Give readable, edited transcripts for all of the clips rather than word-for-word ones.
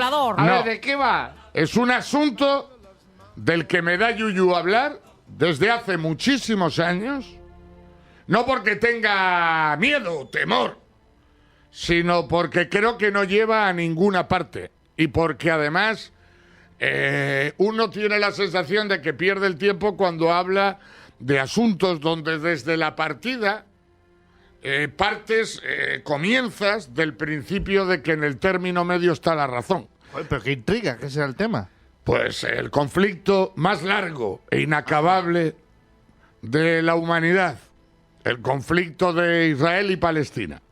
manipulador. A No. ver, ¿de qué va? Es un asunto del que me da yuyu hablar desde hace muchísimos años, no porque tenga miedo o temor, sino porque creo que no lleva a ninguna parte y porque además uno tiene la sensación de que pierde el tiempo cuando habla de asuntos donde desde la partida comienzas del principio de que en el término medio está la razón. Oye, pero qué intriga, ¿qué será el tema? Pues el conflicto más largo e inacabable de la humanidad, el conflicto de Israel y Palestina.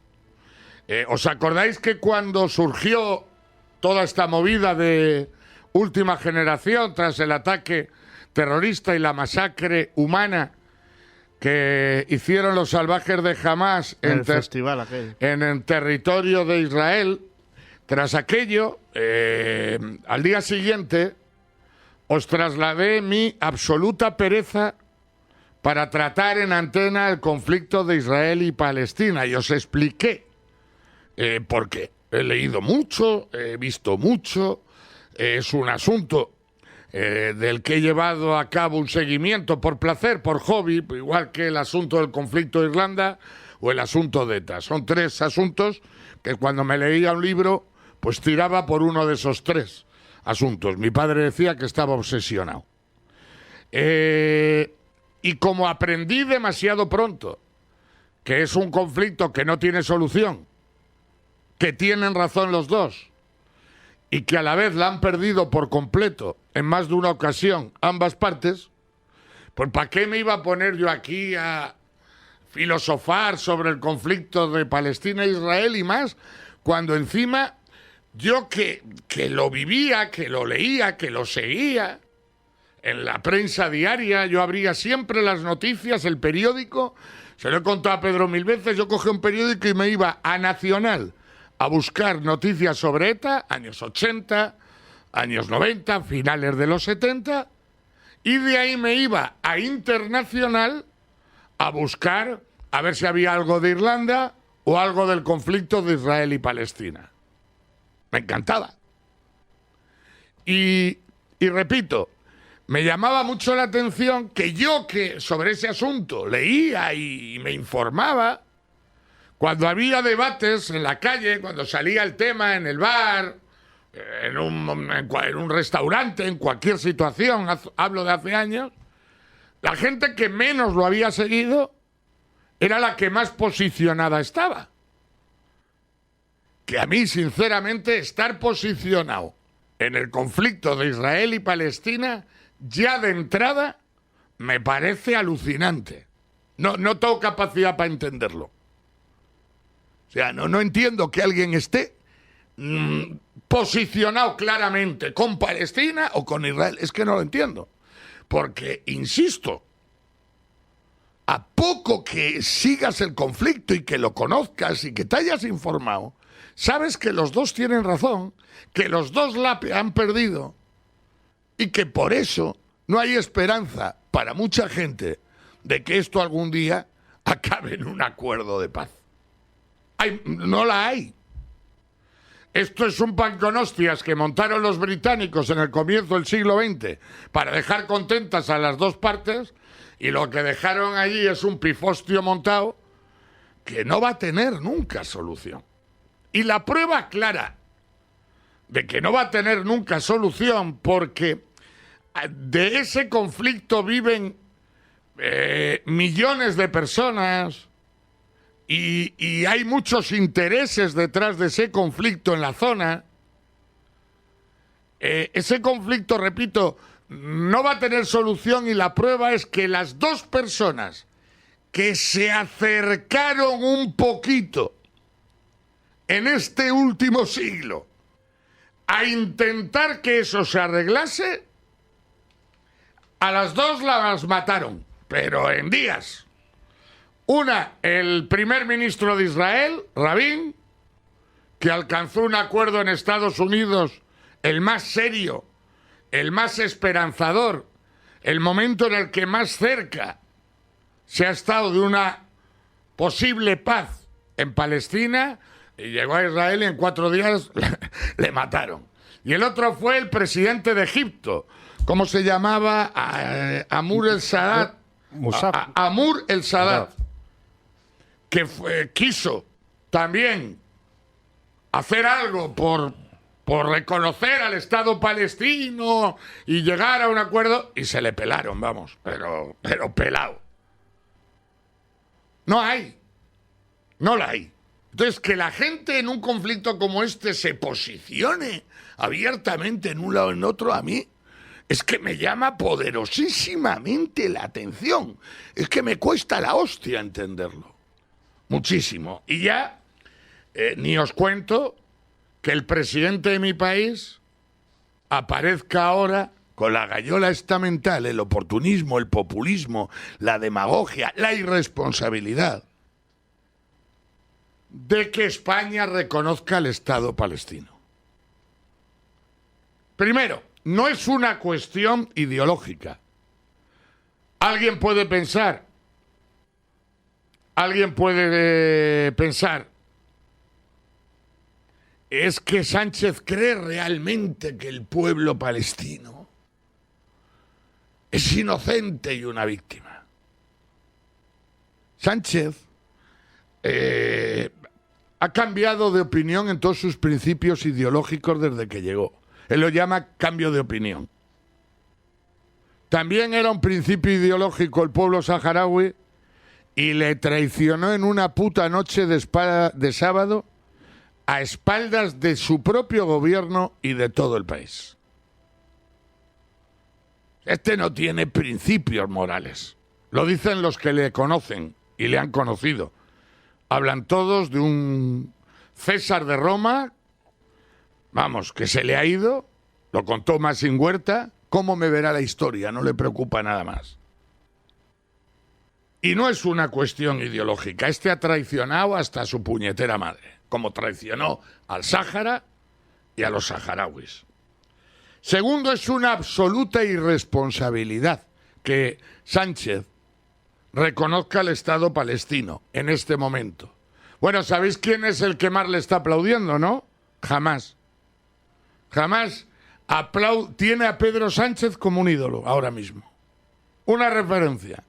¿Os acordáis que cuando surgió toda esta movida de última generación tras el ataque terrorista y la masacre humana que hicieron los salvajes de Hamás El festival aquel. en el territorio de Israel? Tras aquello, al día siguiente, os trasladé mi absoluta pereza para tratar en antena el conflicto de Israel y Palestina y os expliqué por qué. He leído mucho, he visto mucho, es un asunto del que he llevado a cabo un seguimiento por placer, por hobby, igual que el asunto del conflicto de Irlanda o el asunto de ETA. Son tres asuntos que cuando me leía un libro, pues tiraba por uno de esos tres asuntos. Mi padre decía que estaba obsesionado. Y como aprendí demasiado pronto que es un conflicto que no tiene solución, que tienen razón los dos, y que a la vez la han perdido por completo en más de una ocasión ambas partes, pues ¿para qué me iba a poner yo aquí a filosofar sobre el conflicto de Palestina e Israel y más, cuando encima yo que lo vivía, que lo leía, que lo seguía, en la prensa diaria, yo abría siempre las noticias, el periódico, se lo he contado a Pedro 1000 veces, yo cogía un periódico y me iba a Nacional a buscar noticias sobre ETA, años 80, años 90, finales de los 70, y de ahí me iba a Internacional a buscar a ver si había algo de Irlanda o algo del conflicto de Israel y Palestina. Me encantaba. Y repito, me llamaba mucho la atención que yo que sobre ese asunto leía y me informaba, cuando había debates en la calle, cuando salía el tema en el bar, en un restaurante, en cualquier situación, hablo de hace años, la gente que menos lo había seguido era la que más posicionada estaba. Que a mí, sinceramente, estar posicionado en el conflicto de Israel y Palestina, ya de entrada, me parece alucinante. No tengo capacidad para entenderlo. O sea, no entiendo que alguien esté posicionado claramente con Palestina o con Israel. Es que no lo entiendo. Porque, insisto, a poco que sigas el conflicto y que lo conozcas y que te hayas informado, sabes que los dos tienen razón, que los dos la han perdido y que por eso no hay esperanza para mucha gente de que esto algún día acabe en un acuerdo de paz. No la hay. Esto es un pan con hostias que montaron los británicos en el comienzo del siglo XX para dejar contentas a las dos partes, y lo que dejaron allí es un pifostio montado que no va a tener nunca solución. Y la prueba clara de que no va a tener nunca solución, porque de ese conflicto viven millones de personas y hay muchos intereses detrás de ese conflicto en la zona. Ese conflicto, repito, no va a tener solución, y la prueba es que las dos personas que se acercaron un poquito en este último siglo a intentar que eso se arreglase, a las dos las mataron, pero en días. Una, el primer ministro de Israel, Rabin, que alcanzó un acuerdo en Estados Unidos, el más serio, el más esperanzador, el momento en el que más cerca se ha estado de una posible paz en Palestina, y llegó a Israel y en 4 días le mataron. Y el otro fue el presidente de Egipto. ¿Cómo se llamaba? Amur el Sadat. Amur el Sadat. Que quiso también hacer algo por reconocer al Estado palestino y llegar a un acuerdo, y se le pelaron, vamos, pero pelado. No la hay. Entonces, que la gente en un conflicto como este se posicione abiertamente en un lado o en otro, a mí es que me llama poderosísimamente la atención. Es que me cuesta la hostia entenderlo. Muchísimo. Y ya, ni os cuento que el presidente de mi país aparezca ahora con la gallola esta mental, el oportunismo, el populismo, la demagogia, la irresponsabilidad de que España reconozca el Estado palestino. Primero, no es una cuestión ideológica. Alguien puede pensar, ¿es que Sánchez cree realmente que el pueblo palestino es inocente y una víctima? Sánchez ha cambiado de opinión en todos sus principios ideológicos desde que llegó. Él lo llama cambio de opinión. También era un principio ideológico el pueblo saharaui y le traicionó en una puta noche de sábado a espaldas de su propio gobierno y de todo el país. Este no tiene principios morales. Lo dicen los que le conocen y le han conocido. Hablan todos de un César de Roma, vamos, que se le ha ido, lo contó Massin Huerta, cómo me verá la historia, no le preocupa nada más. Y no es una cuestión ideológica, este ha traicionado hasta a su puñetera madre, como traicionó al Sáhara y a los saharauis. Segundo, es una absoluta irresponsabilidad que Sánchez reconozca el Estado palestino en este momento. Bueno, ¿sabéis quién es el que más le está aplaudiendo, no? Hamás. Hamás tiene a Pedro Sánchez como un ídolo ahora mismo. Una referencia.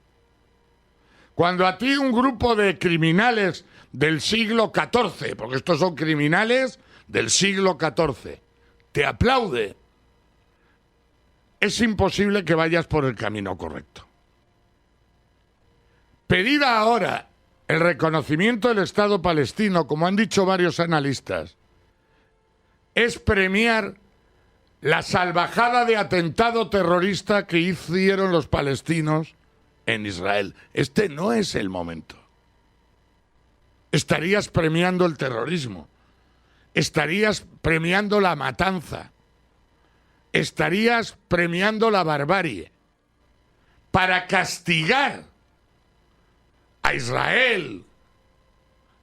Cuando a ti un grupo de criminales del siglo XIV, porque estos son criminales del siglo XIV, te aplaude, es imposible que vayas por el camino correcto. Pedir ahora el reconocimiento del Estado palestino, como han dicho varios analistas, es premiar la salvajada de atentado terrorista que hicieron los palestinos en Israel. Este no es el momento. Estarías premiando el terrorismo, estarías premiando la matanza, estarías premiando la barbarie. Para castigar a Israel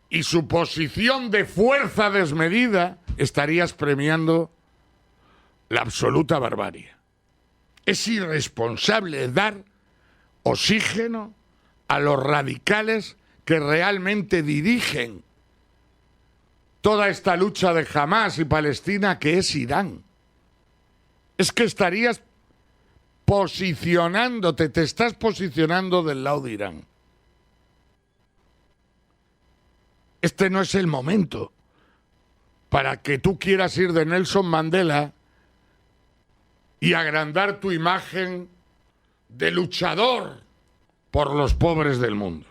y su posición de fuerza desmedida, estarías premiando la absoluta barbarie. Es irresponsable dar oxígeno a los radicales que realmente dirigen toda esta lucha de Hamás y Palestina, que es Irán. Es que estarías posicionándote, te estás posicionando del lado de Irán. Este no es el momento para que tú quieras ir de Nelson Mandela y agrandar tu imagen de luchador por los pobres del mundo.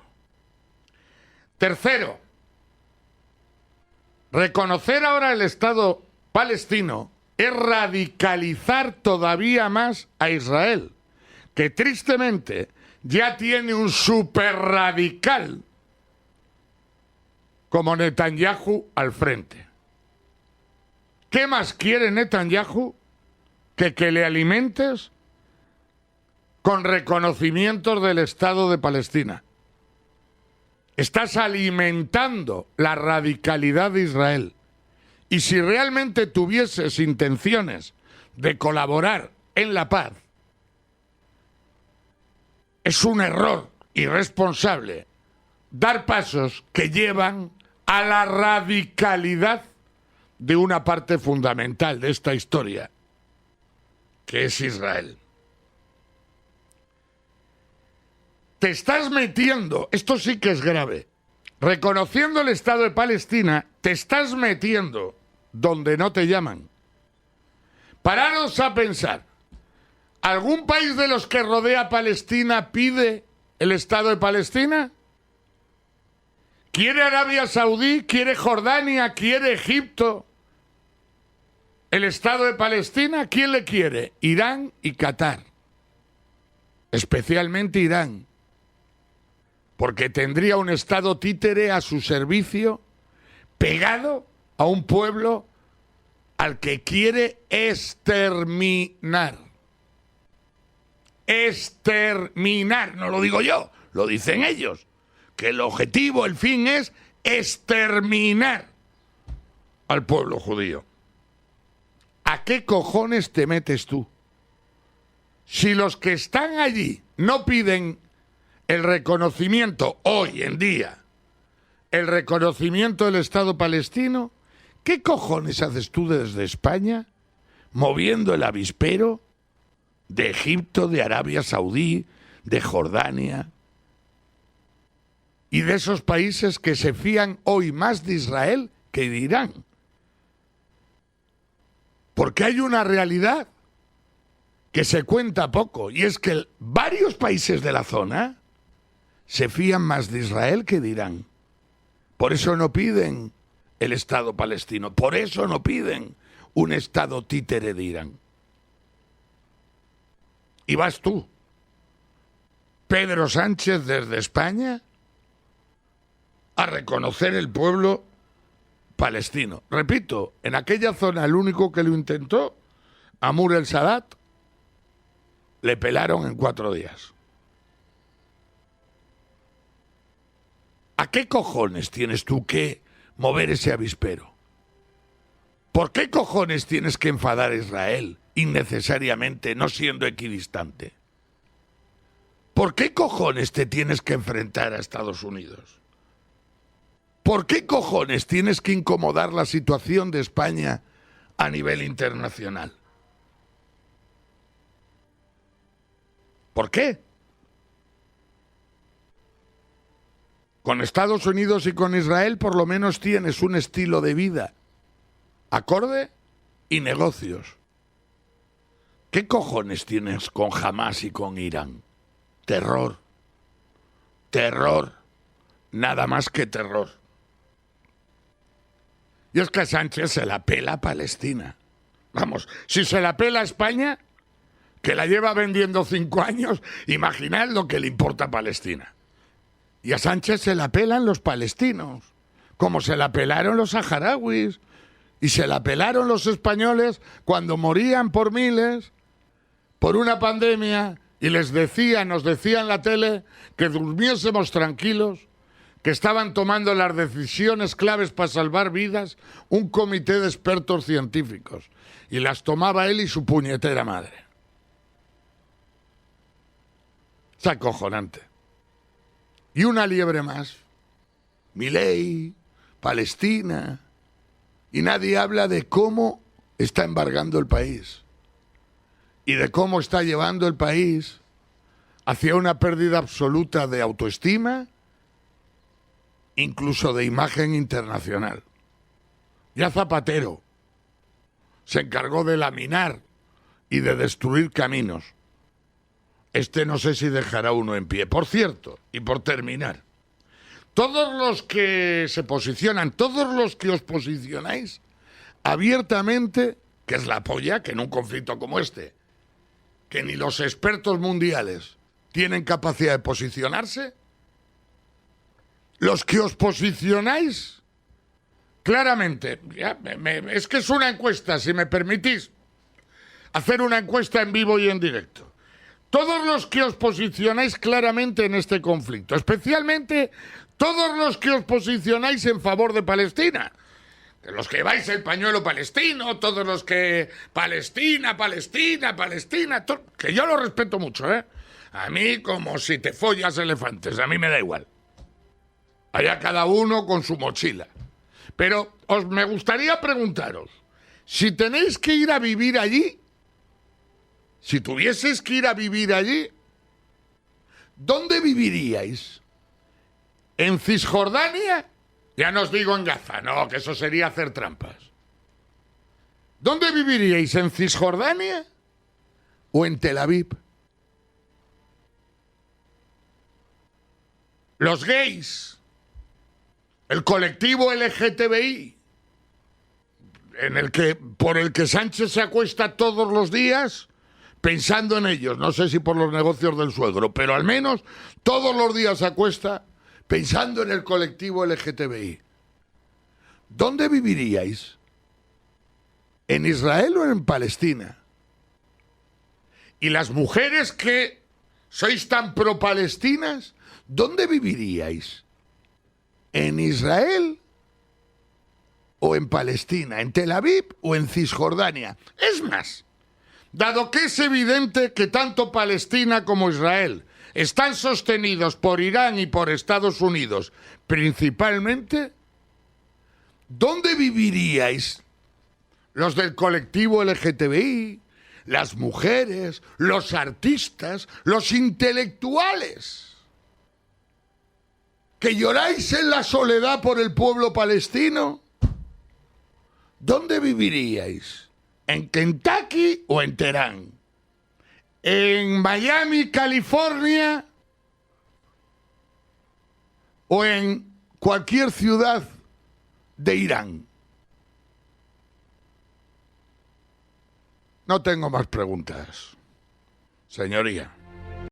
Tercero, reconocer ahora el Estado palestino es radicalizar todavía más a Israel, que tristemente ya tiene un superradical como Netanyahu al frente. ¿Qué más quiere Netanyahu que le alimentes con reconocimientos del Estado de Palestina? Estás alimentando la radicalidad de Israel. Y si realmente tuvieses intenciones de colaborar en la paz, es un error irresponsable dar pasos que llevan a la radicalidad de una parte fundamental de esta historia, que es Israel. Te estás metiendo, esto sí que es grave, reconociendo el Estado de Palestina, te estás metiendo donde no te llaman. Pararos a pensar, ¿algún país de los que rodea a Palestina pide el Estado de Palestina? ¿Quiere Arabia Saudí? ¿Quiere Jordania? ¿Quiere Egipto? ¿El Estado de Palestina? ¿Quién le quiere? Irán y Qatar. Especialmente Irán. Porque tendría un Estado títere a su servicio, pegado a un pueblo al que quiere exterminar. Exterminar, no lo digo yo, lo dicen ellos. Que el objetivo, el fin es exterminar al pueblo judío. ¿A qué cojones te metes tú? Si los que están allí no piden el reconocimiento hoy en día, el reconocimiento del Estado palestino, ¿qué cojones haces tú desde España moviendo el avispero de Egipto, de Arabia Saudí, de Jordania y de esos países que se fían hoy más de Israel que de Irán? Porque hay una realidad que se cuenta poco, y es que varios países de la zona se fían más de Israel que de Irán. Por eso no piden el Estado palestino, por eso no piden un Estado títere de Irán. Y vas tú, Pedro Sánchez, desde España, a reconocer el pueblo palestino. Repito, en aquella zona el único que lo intentó, Amur el Sadat, le pelaron en 4 días. ¿A qué cojones tienes tú que mover ese avispero? ¿Por qué cojones tienes que enfadar a Israel innecesariamente, no siendo equidistante? ¿Por qué cojones te tienes que enfrentar a Estados Unidos? ¿Por qué cojones tienes que incomodar la situación de España a nivel internacional? ¿Por qué? Con Estados Unidos y con Israel por lo menos tienes un estilo de vida acorde y negocios. ¿Qué cojones tienes con Hamás y con Irán? Terror. Terror. Nada más que terror. Y es que a Sánchez se la pela a Palestina. Vamos, si se la pela a España, que la lleva vendiendo 5 años, imaginad lo que le importa a Palestina. Y a Sánchez se la pelan los palestinos, como se la pelaron los saharauis, y se la pelaron los españoles cuando morían por miles por una pandemia, y nos decían en la tele que durmiésemos tranquilos, que estaban tomando las decisiones claves para salvar vidas un comité de expertos científicos, y las tomaba él y su puñetera madre. Es acojonante. Y una liebre más. Milei, Palestina, y nadie habla de cómo está embargando el país y de cómo está llevando el país hacia una pérdida absoluta de autoestima, incluso de imagen internacional. Ya Zapatero se encargó de laminar y de destruir caminos. Este no sé si dejará uno en pie. Por cierto, y por terminar, todos los que se posicionan, todos los que os posicionáis abiertamente, que es la polla, que en un conflicto como este, que ni los expertos mundiales tienen capacidad de posicionarse, los que os posicionáis claramente, es que es una encuesta, si me permitís hacer una encuesta en vivo y en directo. Todos los que os posicionáis claramente en este conflicto, especialmente todos los que os posicionáis en favor de Palestina, los que vais el pañuelo palestino, todos los que Palestina, que yo lo respeto mucho, ¿eh? A mí como si te follas elefantes, a mí me da igual. Allá cada uno con su mochila. Pero me gustaría preguntaros, si tenéis que ir a vivir allí, si tuvieseis que ir a vivir allí, ¿dónde viviríais? ¿En Cisjordania? Ya no os digo en Gaza, no, que eso sería hacer trampas. ¿Dónde viviríais? ¿En Cisjordania o en Tel Aviv? Los gays, el colectivo LGTBI, por el que Sánchez se acuesta todos los días pensando en ellos, no sé si por los negocios del suegro, pero al menos todos los días se acuesta pensando en el colectivo LGTBI. ¿Dónde viviríais? ¿En Israel o en Palestina? Y las mujeres que sois tan pro-palestinas, ¿dónde viviríais? ¿En Israel o en Palestina? ¿En Tel Aviv o en Cisjordania? Es más, dado que es evidente que tanto Palestina como Israel están sostenidos por Irán y por Estados Unidos, principalmente, ¿dónde viviríais los del colectivo LGTBI, las mujeres, los artistas, los intelectuales, que lloráis en la soledad por el pueblo palestino? ¿Dónde viviríais? ¿En Kentucky o en Teherán? ¿En Miami, California? ¿O en cualquier ciudad de Irán? No tengo más preguntas, señoría.